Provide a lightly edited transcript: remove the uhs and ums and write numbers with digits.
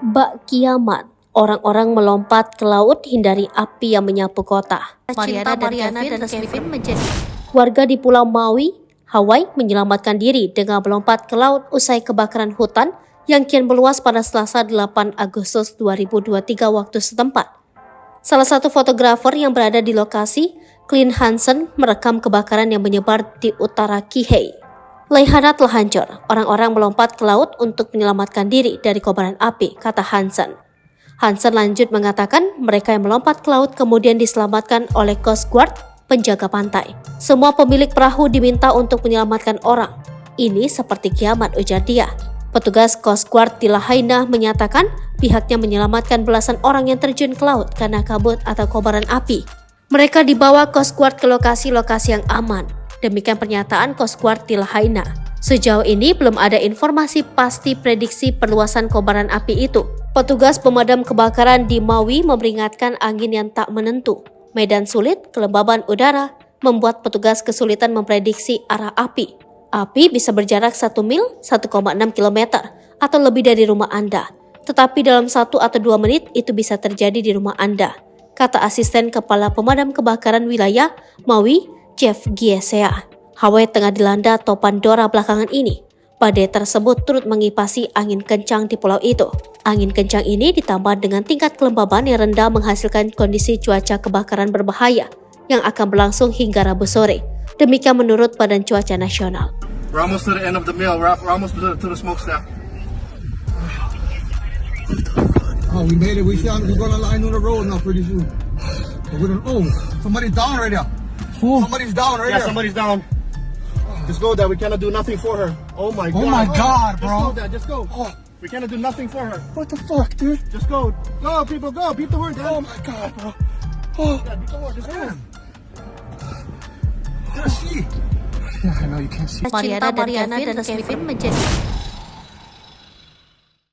Bak kiamat, orang-orang melompat ke laut hindari api yang menyapu kota. Mariana dan Kevin menjadi Warga di Pulau Maui, Hawaii menyelamatkan diri dengan melompat ke laut usai kebakaran hutan yang kian meluas pada Selasa 8 Agustus 2023 waktu setempat. Salah satu fotografer yang berada di lokasi, Clint Hansen, merekam kebakaran yang menyebar di utara Kihei. Laihana telah hancur, orang-orang melompat ke laut untuk menyelamatkan diri dari kobaran api, kata Hansen. Hansen lanjut mengatakan mereka yang melompat ke laut kemudian diselamatkan oleh Coast Guard, penjaga pantai. Semua pemilik perahu diminta untuk menyelamatkan orang. Ini seperti kiamat, ujar dia. Petugas Coast Guard di Lahaina menyatakan pihaknya menyelamatkan belasan orang yang terjun ke laut karena kabut atau kobaran api. Mereka dibawa Coast Guard ke lokasi-lokasi yang aman. Demikian pernyataan Coast Guard di Lahaina. Sejauh ini belum ada informasi pasti prediksi perluasan kobaran api itu. Petugas pemadam kebakaran di Maui memperingatkan angin yang tak menentu, medan sulit, kelembaban udara, membuat petugas kesulitan memprediksi arah api. Api bisa berjarak 1 mil, 1,6 km, atau lebih dari rumah Anda. Tetapi dalam 1 atau 2 menit itu bisa terjadi di rumah Anda, kata asisten kepala pemadam kebakaran wilayah Maui, Jeff Giesea. Hawaii tengah dilanda topan Dora belakangan ini. Badai tersebut turut mengipasi angin kencang di pulau itu. Angin kencang ini ditambah dengan tingkat kelembaban yang rendah menghasilkan kondisi cuaca kebakaran berbahaya yang akan berlangsung hingga Rabu sore. Demikian menurut Badan Cuaca Nasional. We're almost to the end of the mill. We're almost to the smokestack. Oh, we made it. We're gonna line on the road now pretty soon. Somebody's down right there. Somebody's down right Yeah, there. somebody's down. Just go, Dad. We cannot do nothing for her. Oh my God. Oh my God, bro. Just go, Dad. Just go. Oh, We cannot do nothing for her. what the fuck, dude? Just go. Go, people, go. Beat the horn, Dad. Oh my God, bro. Oh, Dad, beat the horn. Just go. can't see. Yeah, I know you can't see. Mariana dan Kevin menjadi